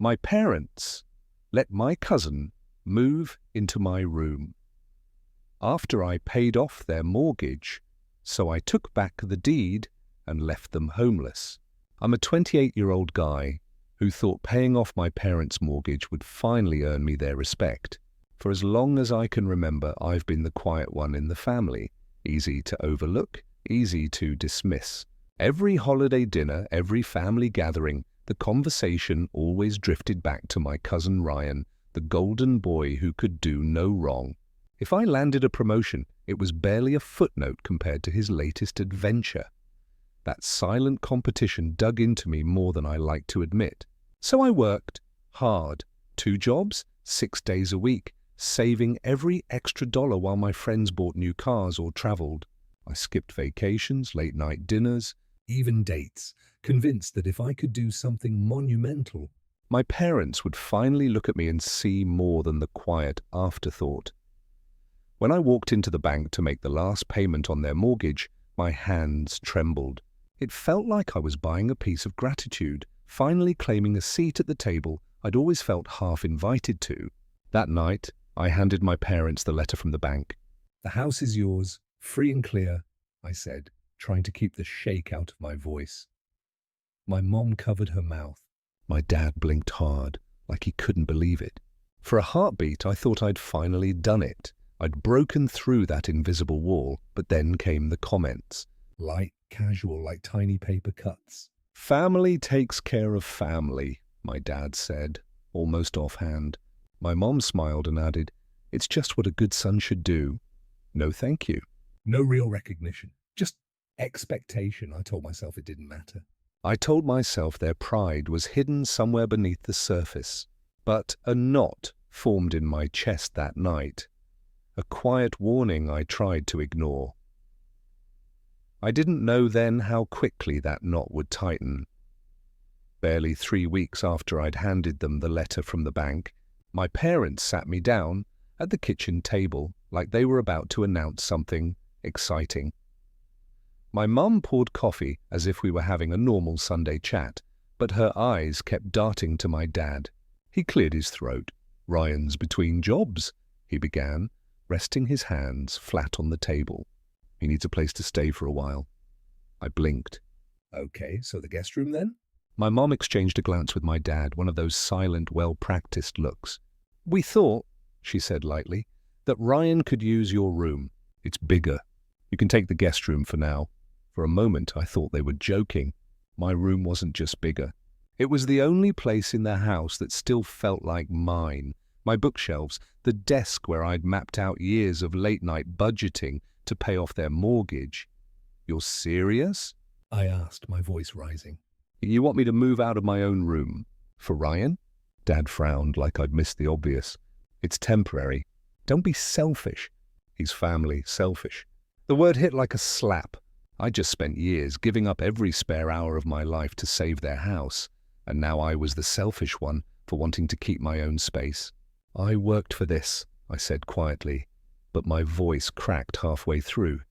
My parents let my cousin move into my room after I paid off their mortgage, so I took back the deed and left them homeless. I'm a 28-year-old guy who thought paying off my parents' mortgage would finally earn me their respect. For as long as I can remember, I've been the quiet one in the family, easy to overlook, easy to dismiss. Every holiday dinner, every family gathering, the conversation always drifted back to my cousin Ryan, the golden boy who could do no wrong. If I landed a promotion, it was barely a footnote compared to his latest adventure. That silent competition dug into me more than I liked to admit. So I worked hard, 2 jobs, 6 days a week, saving every extra dollar while my friends bought new cars or traveled. I skipped vacations, late-night dinners, even dates, convinced that if I could do something monumental, my parents would finally look at me and see more than the quiet afterthought. When I walked into the bank to make the last payment on their mortgage, my hands trembled. It felt like I was buying a piece of gratitude, finally claiming a seat at the table I'd always felt half invited to. That night, I handed my parents the letter from the bank. "The house is yours, free and clear," I said, trying to keep the shake out of my voice. My mom covered her mouth. My dad blinked hard, like he couldn't believe it. For a heartbeat, I thought I'd finally done it. I'd broken through that invisible wall, but then came the comments. Light, casual, like tiny paper cuts. "Family takes care of family," my dad said, almost offhand. My mom smiled and added, "It's just what a good son should do." No thank you. No real recognition. Just expectation. I told myself it didn't matter. I told myself their pride was hidden somewhere beneath the surface. But a knot formed in my chest that night. A quiet warning I tried to ignore. I didn't know then how quickly that knot would tighten. Barely 3 weeks after I'd handed them the letter from the bank, my parents sat me down at the kitchen table like they were about to announce something exciting. My mum poured coffee as if we were having a normal Sunday chat, but her eyes kept darting to my dad. He cleared his throat. "Ryan's between jobs," he began, resting his hands flat on the table. "He needs a place to stay for a while." I blinked. "Okay, so the guest room then?" My mom exchanged a glance with my dad, one of those silent, well-practiced looks. "We thought," she said lightly, "that Ryan could use your room. It's bigger. You can take the guest room for now." For a moment, I thought they were joking. My room wasn't just bigger. It was the only place in the house that still felt like mine. My bookshelves, the desk where I'd mapped out years of late-night budgeting to pay off their mortgage. "You're serious?" I asked, my voice rising. "You want me to move out of my own room? For Ryan?" Dad frowned like I'd missed the obvious. "It's temporary. Don't be selfish." He's family, selfish. The word hit like a slap. I just spent years giving up every spare hour of my life to save their house, and now I was the selfish one for wanting to keep my own space. "I worked for this," I said quietly, but my voice cracked halfway through.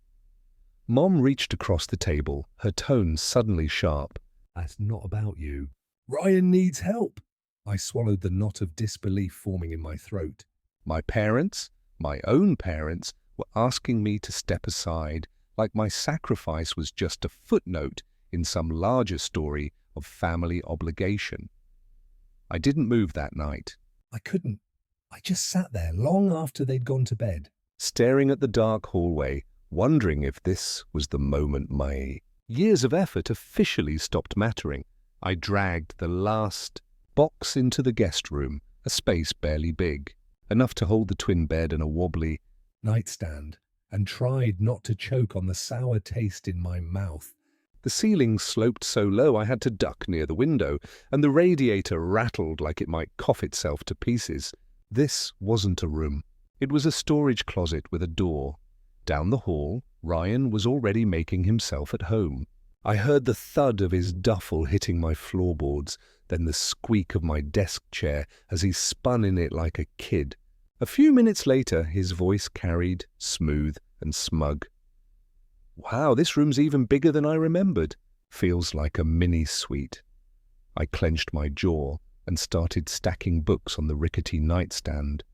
Mom reached across the table, her tone suddenly sharp. "That's not about you. Ryan needs help." I swallowed the knot of disbelief forming in my throat. My parents, my own parents, were asking me to step aside, like my sacrifice was just a footnote in some larger story of family obligation. I didn't move that night. I couldn't. I just sat there long after they'd gone to bed, staring at the dark hallway, wondering if this was the moment my years of effort officially stopped mattering. I dragged the last box into the guest room, a space barely big, enough to hold the twin bed and a wobbly nightstand, and tried not to choke on the sour taste in my mouth. The ceiling sloped so low I had to duck near the window, and the radiator rattled like it might cough itself to pieces. This wasn't a room. It was a storage closet with a door. Down the hall, Ryan was already making himself at home. I heard the thud of his duffel hitting my floorboards, then the squeak of my desk chair as he spun in it like a kid. A few minutes later, his voice carried, smooth and smug. "Wow, this room's even bigger than I remembered. Feels like a mini-suite." I clenched my jaw. and started stacking books on the rickety nightstand.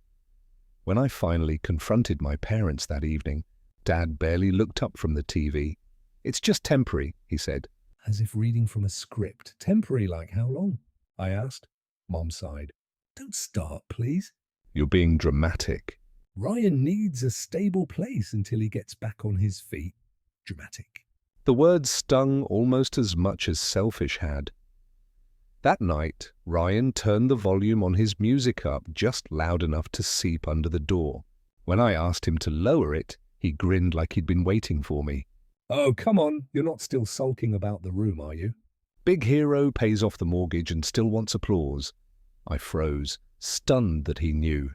When I finally confronted my parents that evening, Dad barely looked up from the TV. "It's just temporary," he said. As if reading from a script. Temporary like how long? I asked. Mom sighed. Don't start, please. "You're being dramatic." Ryan needs a stable place until he gets back on his feet. Dramatic. The words stung almost as much as Selfish had. That night, Ryan turned the volume on his music up just loud enough to seep under the door. When I asked him to lower it, he grinned like he'd been waiting for me. Oh, come on. You're not still sulking about the room, are you? Big hero pays off the mortgage and still wants applause. I froze, stunned that he knew.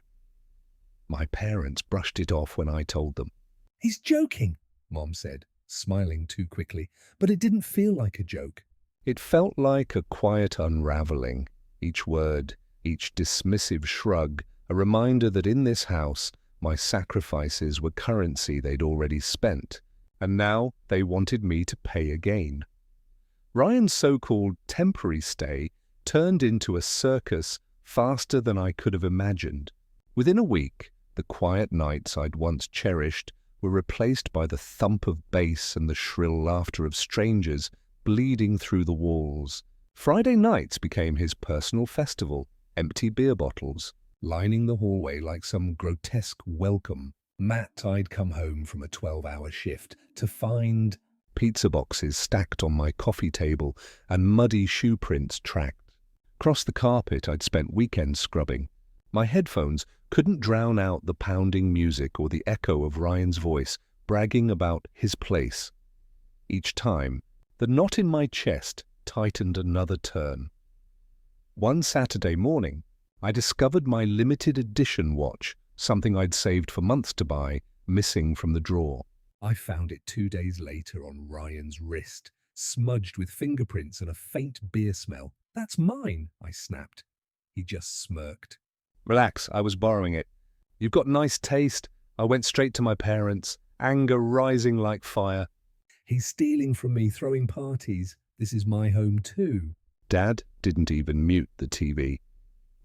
My parents brushed it off when I told them. He's joking, Mom said, smiling too quickly, but it didn't feel like a joke. It felt like a quiet unraveling, each word, each dismissive shrug, a reminder that in this house my sacrifices were currency they'd already spent, and now they wanted me to pay again. Ryan's so-called temporary stay turned into a circus faster than I could have imagined. Within a week, the quiet nights I'd once cherished were replaced by the thump of bass and the shrill laughter of strangers bleeding through the walls. Friday nights became his personal festival, empty beer bottles lining the hallway like some grotesque welcome. Matt, I'd come home from a 12-hour shift to find pizza boxes stacked on my coffee table and muddy shoe prints tracked. Across the carpet I'd spent weekends scrubbing. My headphones couldn't drown out the pounding music or the echo of Ryan's voice bragging about his place. Each time, the knot in my chest tightened another turn. One Saturday morning, I discovered my limited edition watch, something I'd saved for months to buy, missing from the drawer. I found it 2 days later on Ryan's wrist, smudged with fingerprints and a faint beer smell. That's mine, I snapped. He just smirked. Relax, I was borrowing it. You've got nice taste. I went straight to my parents, anger rising like fire. He's stealing from me, throwing parties. This is my home too. Dad didn't even mute the TV.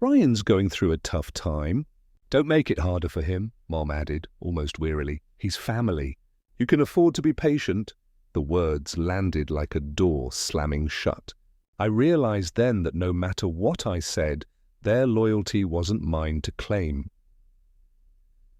Ryan's going through a tough time. Don't make it harder for him, Mom added, almost wearily. He's family. You can afford to be patient. The words landed like a door slamming shut. I realized then that no matter what I said, their loyalty wasn't mine to claim.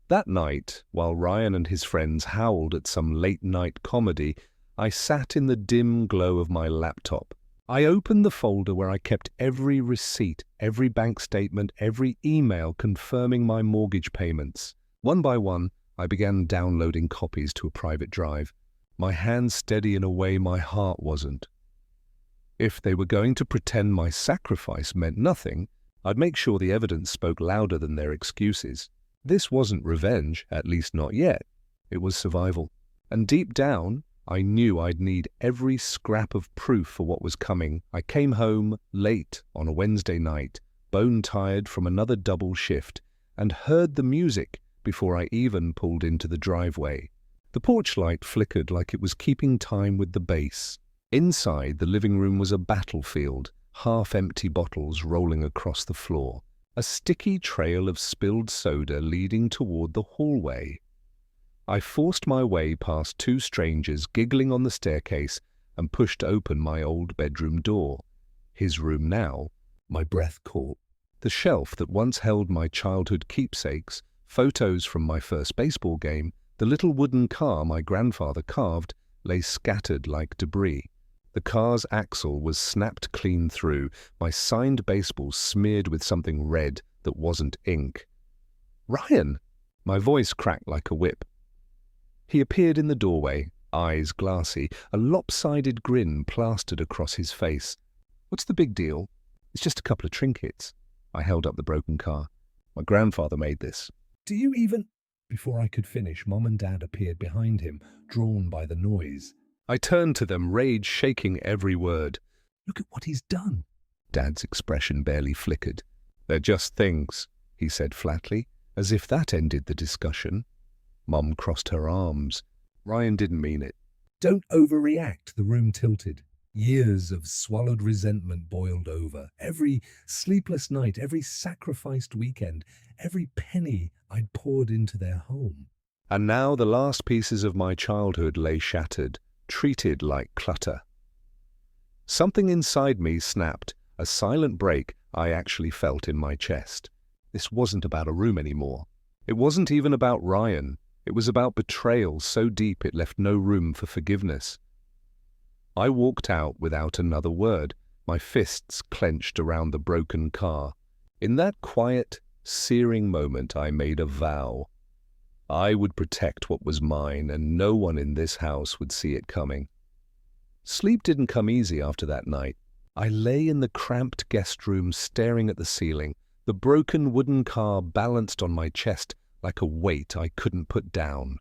That night, while Ryan and his friends howled at some late-night comedy, I sat in the dim glow of my laptop. I opened the folder where I kept every receipt, every bank statement, every email confirming my mortgage payments. One by one, I began downloading copies to a private drive, my hands steady in a way my heart wasn't. If they were going to pretend my sacrifice meant nothing, I'd make sure the evidence spoke louder than their excuses. This wasn't revenge, at least not yet. It was survival. And deep down, I knew I'd need every scrap of proof for what was coming. I came home late on a Wednesday night, bone-tired from another double shift, and heard the music before I even pulled into the driveway. The porch light flickered like it was keeping time with the bass. Inside, the living room was a battlefield, half-empty bottles rolling across the floor, a sticky trail of spilled soda leading toward the hallway. I forced my way past two strangers giggling on the staircase and pushed open my old bedroom door. His room now. My breath caught. The shelf that once held my childhood keepsakes, photos from my first baseball game, the little wooden car my grandfather carved, lay scattered like debris. The car's axle was snapped clean through, my signed baseball smeared with something red that wasn't ink. "Ryan!" My voice cracked like a whip. He appeared in the doorway, eyes glassy, a lopsided grin plastered across his face. "What's the big deal? It's just a couple of trinkets." I held up the broken car. "My grandfather made this." "Do you even—" Before I could finish, Mom and Dad appeared behind him, drawn by the noise. I turned to them, rage shaking every word. "Look at what he's done." Dad's expression barely flickered. "They're just things," he said flatly, as if that ended the discussion. Mom crossed her arms. "Ryan didn't mean it." "Don't overreact." The room tilted. Years of swallowed resentment boiled over. Every sleepless night, every sacrificed weekend, every penny I'd poured into their home. And now the last pieces of my childhood lay shattered, treated like clutter. Something inside me snapped, a silent break I actually felt in my chest. This wasn't about a room anymore. It wasn't even about Ryan. It was about betrayal so deep it left no room for forgiveness. I walked out without another word, my fists clenched around the broken car. In that quiet, searing moment I made a vow. I would protect what was mine, and no one in this house would see it coming. Sleep didn't come easy after that night. I lay in the cramped guest room staring at the ceiling, the broken wooden car balanced on my chest like a weight I couldn't put down.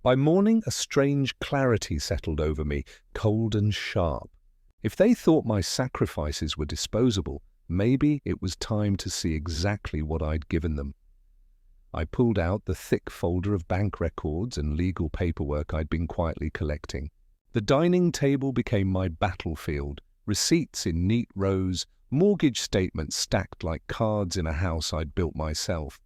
By morning, a strange clarity settled over me, cold and sharp. If they thought my sacrifices were disposable, maybe it was time to see exactly what I'd given them. I pulled out the thick folder of bank records and legal paperwork I'd been quietly collecting. The dining table became my battlefield, receipts in neat rows, mortgage statements stacked like cards in a house I'd built myself.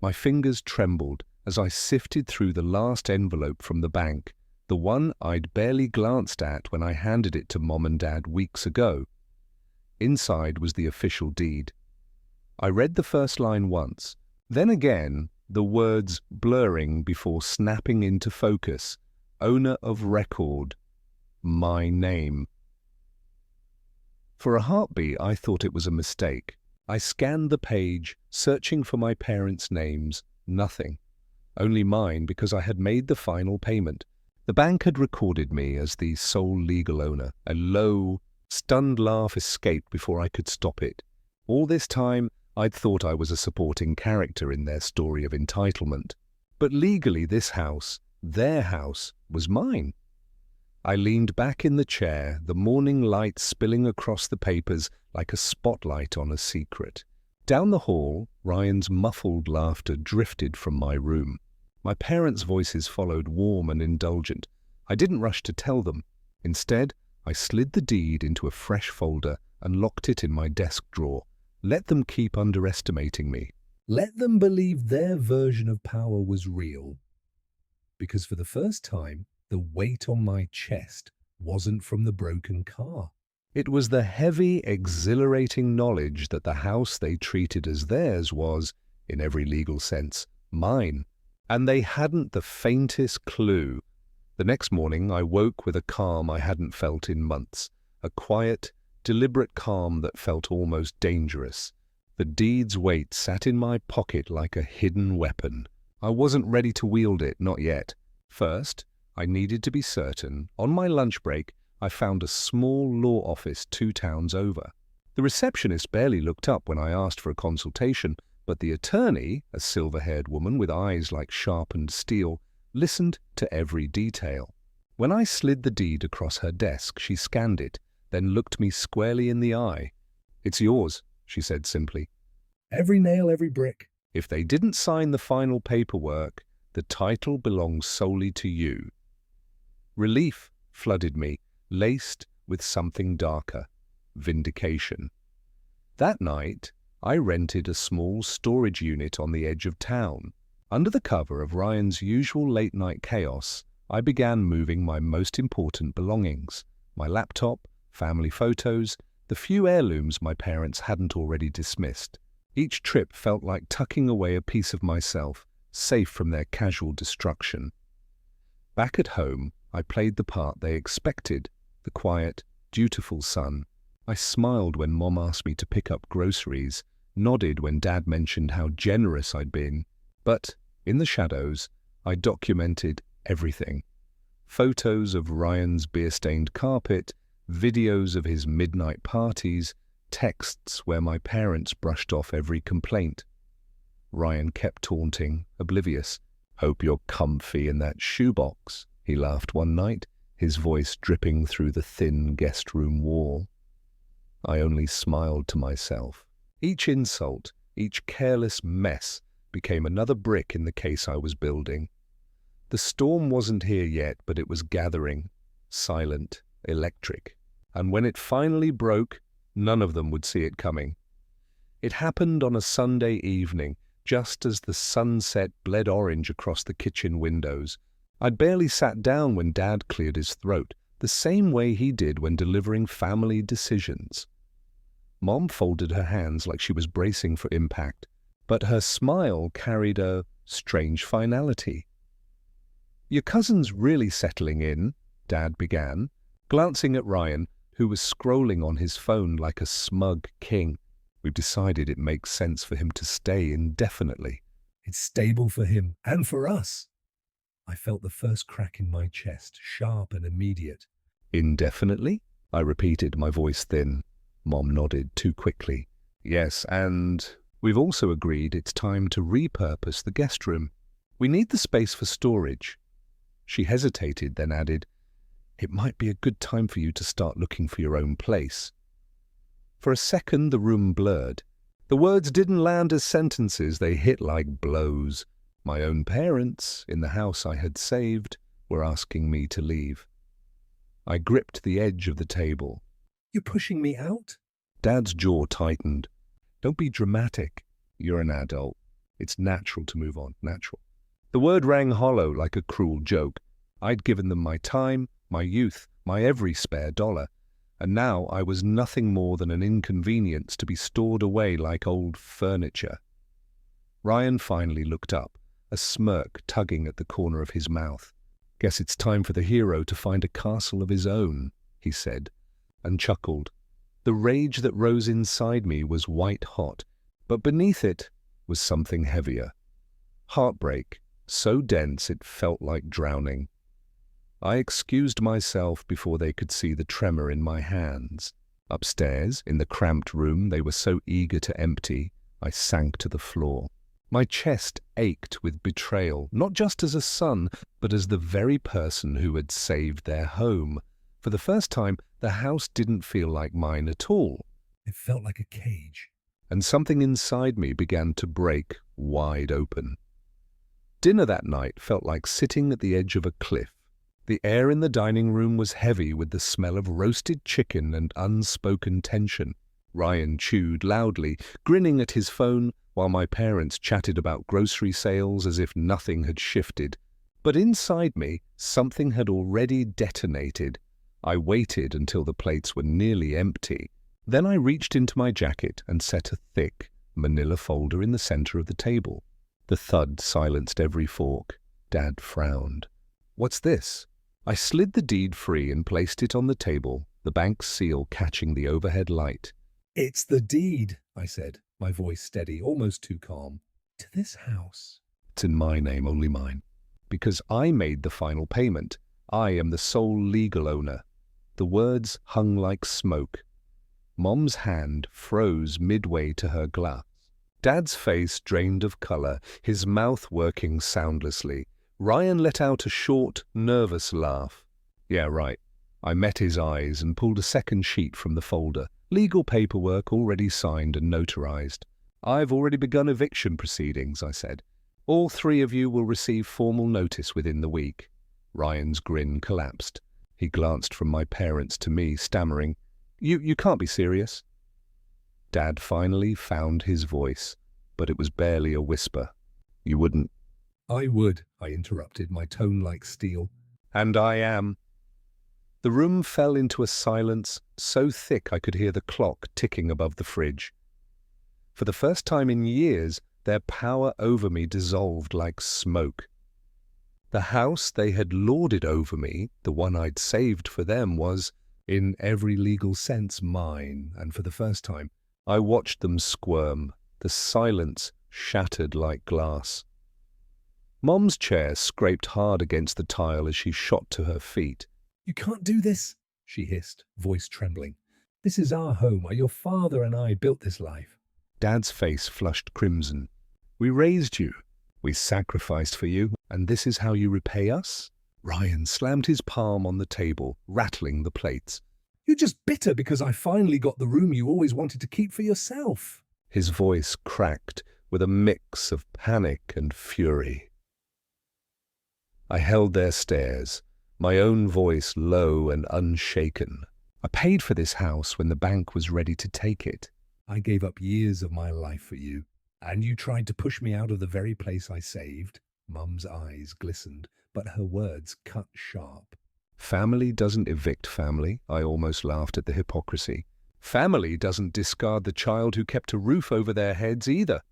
My fingers trembled as I sifted through the last envelope from the bank, the one I'd barely glanced at when I handed it to Mom and Dad weeks ago. Inside was the official deed. I read the first line once, then again, the words blurring before snapping into focus. Owner of record. My name. For a heartbeat, I thought it was a mistake. I scanned the page, searching for my parents' names. Nothing. Only mine, because I had made the final payment. The bank had recorded me as the sole legal owner. A low, stunned laugh escaped before I could stop it. All this time, I'd thought I was a supporting character in their story of entitlement. But legally, this house, their house, was mine. I leaned back in the chair, the morning light spilling across the papers like a spotlight on a secret. Down the hall, Ryan's muffled laughter drifted from my room. My parents' voices followed, warm and indulgent. I didn't rush to tell them. Instead, I slid the deed into a fresh folder and locked it in my desk drawer. Let them keep underestimating me. Let them believe their version of power was real. Because for the first time, the weight on my chest wasn't from the broken car. It was the heavy, exhilarating knowledge that the house they treated as theirs was, in every legal sense, mine. And they hadn't the faintest clue. The next morning I woke with a calm I hadn't felt in months, a quiet, deliberate calm that felt almost dangerous. The deed's weight sat in my pocket like a hidden weapon. I wasn't ready to wield it, not yet. First, I needed to be certain. On my lunch break, I found a small law office 2 towns over. The receptionist barely looked up when I asked for a consultation, but the attorney, a silver-haired woman with eyes like sharpened steel, listened to every detail. When I slid the deed across her desk, she scanned it, then looked me squarely in the eye. "It's yours," she said simply. Every nail, every brick. "If they didn't sign the final paperwork, the title belongs solely to you." Relief flooded me, laced with something darker: vindication. That night, I rented a small storage unit on the edge of town. Under the cover of Ryan's usual late-night chaos, I began moving my most important belongings: my laptop, family photos, the few heirlooms my parents hadn't already dismissed. Each trip felt like tucking away a piece of myself, safe from their casual destruction. Back at home, I played the part they expected, the quiet, dutiful son. I smiled when Mom asked me to pick up groceries, nodded when Dad mentioned how generous I'd been. But, in the shadows, I documented everything. Photos of Ryan's beer-stained carpet, videos of his midnight parties, texts where my parents brushed off every complaint. Ryan kept taunting, oblivious. "Hope you're comfy in that shoebox," he laughed one night, his voice dripping through the thin guest room wall. I only smiled to myself. Each insult, each careless mess became another brick in the case I was building. The storm wasn't here yet, but it was gathering, silent, electric. and when it finally broke, none of them would see it coming. It happened on a Sunday evening, just as the sunset bled orange across the kitchen windows. I'd barely sat down when Dad cleared his throat, the same way he did when delivering family decisions. Mom folded her hands like she was bracing for impact, but her smile carried a strange finality. "Your cousin's really settling in," Dad began, glancing at Ryan, who was scrolling on his phone like a smug king. "We've decided it makes sense for him to stay indefinitely." It's stable for him and for us. I felt the first crack in my chest, sharp and immediate. "Indefinitely?" I repeated, my voice thin. Mom nodded too quickly. "Yes, and we've also agreed it's time to repurpose the guest room. We need the space for storage." She hesitated, then added, "It might be a good time for you to start looking for your own place." For a second, the room blurred. The words didn't land as sentences, they hit like blows. My own parents, in the house I had saved, were asking me to leave. I gripped the edge of the table. You're pushing me out? Dad's jaw tightened. "Don't be dramatic. You're an adult. It's natural to move on, natural." The word rang hollow like a cruel joke. I'd given them my time, my youth, my every spare dollar, and now I was nothing more than an inconvenience to be stored away like old furniture. Ryan finally looked up, a smirk tugging at the corner of his mouth. "Guess it's time for the hero to find a castle of his own," he said, and chuckled. The rage that rose inside me was white hot, but beneath it was something heavier. Heartbreak, so dense it felt like drowning. I excused myself before they could see the tremor in my hands. Upstairs, in the cramped room they were so eager to empty, I sank to the floor. My chest ached with betrayal, not just as a son, but as the very person who had saved their home. For the first time, the house didn't feel like mine at all. It felt like a cage. And something inside me began to break wide open. Dinner that night felt like sitting at the edge of a cliff. The air in the dining room was heavy with the smell of roasted chicken and unspoken tension. Ryan chewed loudly, grinning at his phone, while my parents chatted about grocery sales as if nothing had shifted. But inside me, something had already detonated. I waited until the plates were nearly empty. Then I reached into my jacket and set a thick, manila folder in the center of the table. The thud silenced every fork. Dad frowned. "What's this?" I slid the deed free and placed it on the table, the bank's seal catching the overhead light. It's the deed, I said, my voice steady, almost too calm. To this house. "It's in my name, only mine. Because I made the final payment. I am the sole legal owner." The words hung like smoke. Mom's hand froze midway to her glass. Dad's face drained of color, his mouth working soundlessly. Ryan let out a short, nervous laugh. "Yeah, right." I met his eyes and pulled a second sheet from the folder. "Legal paperwork already signed and notarized." "I've already begun eviction proceedings," I said. "All three of you will receive formal notice within the week." Ryan's grin collapsed. He glanced from my parents to me, stammering, You can't be serious." Dad finally found his voice, but it was barely a whisper. "You wouldn't." I would, I interrupted, my tone like steel. "And I am." The room fell into a silence so thick I could hear the clock ticking above the fridge. For the first time in years, their power over me dissolved like smoke. The house they had lorded over me, the one I'd saved for them, was, in every legal sense, mine, and for the first time, I watched them squirm, the silence shattered like glass. Mom's chair scraped hard against the tile as she shot to her feet. "You can't do this," she hissed, voice trembling. "This is our home. Your father and I built this life." Dad's face flushed crimson. "We raised you. We sacrificed for you, and this is how you repay us?" Ryan slammed his palm on the table, rattling the plates. "You're just bitter because I finally got the room you always wanted to keep for yourself." His voice cracked with a mix of panic and fury. I held their stares, my own voice low and unshaken. I paid for this house when the bank was ready to take it. I gave up years of my life for you, and you tried to push me out of the very place I saved. Mum's eyes glistened, but her words cut sharp. Family doesn't evict family. I almost laughed at the hypocrisy. Family doesn't discard the child who kept a roof over their heads either.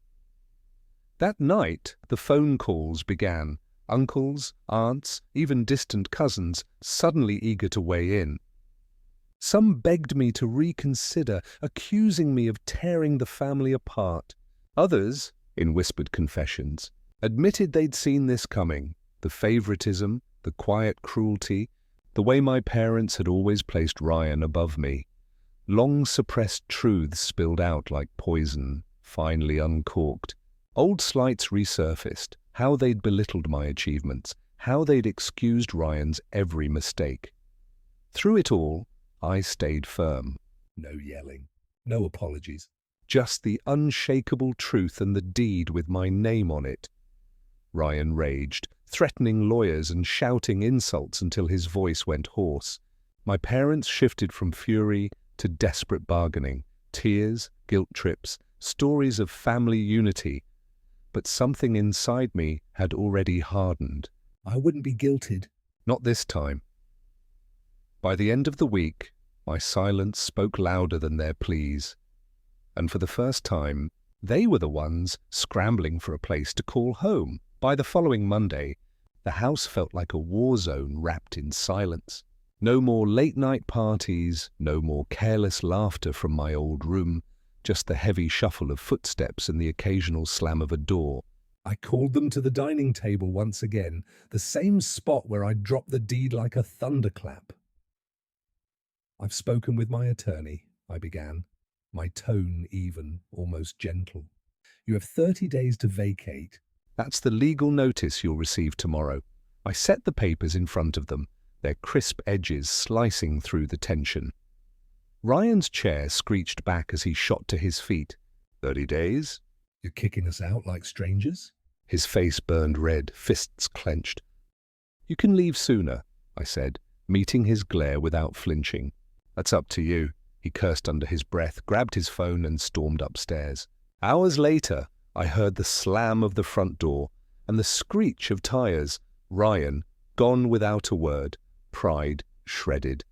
That night, the phone calls began. Uncles, aunts, even distant cousins, suddenly eager to weigh in. Some begged me to reconsider, accusing me of tearing the family apart. Others, in whispered confessions, admitted they'd seen this coming, the favoritism, the quiet cruelty, the way my parents had always placed Ryan above me. Long-suppressed truths spilled out like poison, finally uncorked. Old slights resurfaced, how they'd belittled my achievements, how they'd excused Ryan's every mistake. Through it all, I stayed firm. No yelling, no apologies. Just the unshakable truth and the deed with my name on it. Ryan raged, threatening lawyers and shouting insults until his voice went hoarse. My parents shifted from fury to desperate bargaining, tears, guilt trips, stories of family unity. But something inside me had already hardened. I wouldn't be guilted. Not this time. By the end of the week, my silence spoke louder than their pleas. And for the first time, they were the ones scrambling for a place to call home. By the following Monday, the house felt like a war zone wrapped in silence. No more late-night parties, no more careless laughter from my old room, just the heavy shuffle of footsteps and the occasional slam of a door. I called them to the dining table once again, the same spot where I dropped the deed like a thunderclap. I've spoken with my attorney, I began, my tone even, almost gentle. You have 30 days to vacate. That's the legal notice you'll receive tomorrow. I set the papers in front of them, their crisp edges slicing through the tension. Ryan's chair screeched back as he shot to his feet. 30 days? You're kicking us out like strangers? His face burned red, fists clenched. You can leave sooner, I said, meeting his glare without flinching. That's up to you, he cursed under his breath, grabbed his phone and stormed upstairs. Hours later, I heard the slam of the front door and the screech of tires. Ryan, gone without a word, pride shredded.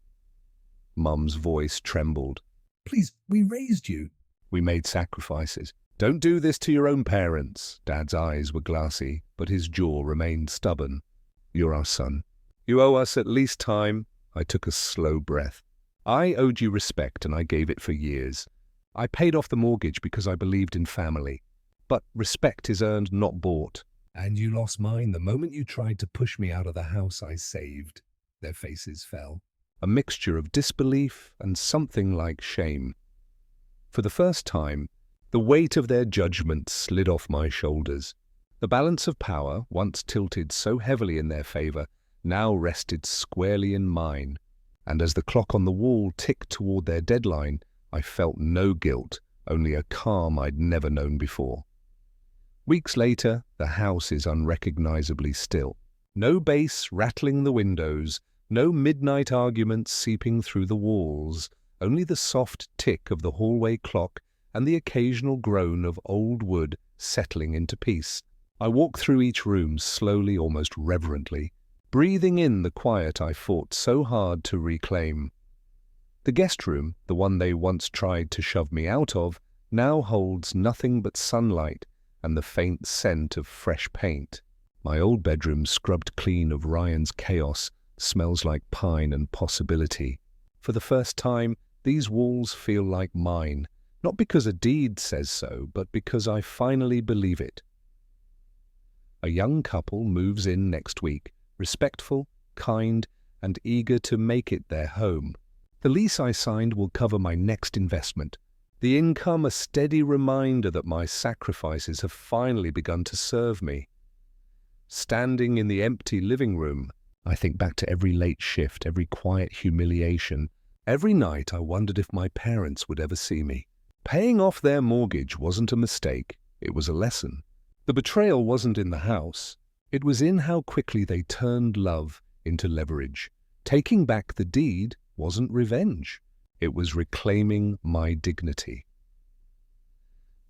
Mum's voice trembled. Please, we raised you. We made sacrifices. Don't do this to your own parents. Dad's eyes were glassy, but his jaw remained stubborn. You're our son. You owe us at least time. I took a slow breath. I owed you respect, and I gave it for years. I paid off the mortgage because I believed in family. But respect is earned, not bought. And you lost mine the moment you tried to push me out of the house I saved. Their faces fell. A mixture of disbelief and something like shame. For the first time, the weight of their judgment slid off my shoulders. The balance of power, once tilted so heavily in their favor, now rested squarely in mine. And as the clock on the wall ticked toward their deadline, I felt no guilt, only a calm I'd never known before. Weeks later, the house is unrecognizably still. No bass rattling the windows, no midnight arguments seeping through the walls, only the soft tick of the hallway clock and the occasional groan of old wood settling into peace. I walk through each room slowly, almost reverently, breathing in the quiet I fought so hard to reclaim. The guest room, the one they once tried to shove me out of, now holds nothing but sunlight and the faint scent of fresh paint. My old bedroom, scrubbed clean of Ryan's chaos, smells like pine and possibility. For the first time, these walls feel like mine, not because a deed says so, but because I finally believe it. A young couple moves in next week, respectful, kind, and eager to make it their home. The lease I signed will cover my next investment. The income a steady reminder that my sacrifices have finally begun to serve me. Standing in the empty living room, I think back to every late shift, every quiet humiliation. Every night I wondered if my parents would ever see me. Paying off their mortgage wasn't a mistake, it was a lesson. The betrayal wasn't in the house, it was in how quickly they turned love into leverage. Taking back the deed wasn't revenge. It was reclaiming my dignity.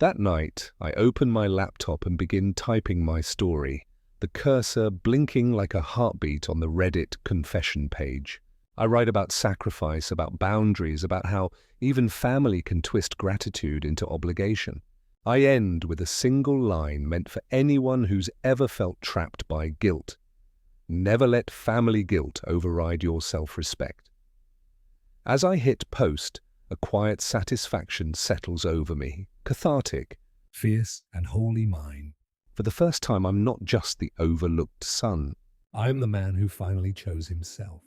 That night, I open my laptop and begin typing my story, the cursor blinking like a heartbeat on the Reddit confession page. I write about sacrifice, about boundaries, about how even family can twist gratitude into obligation. I end with a single line meant for anyone who's ever felt trapped by guilt. Never let family guilt override your self-respect. As I hit post, a quiet satisfaction settles over me, cathartic. Fierce and wholly mine. For the first time, I'm not just the overlooked son. I am the man who finally chose himself.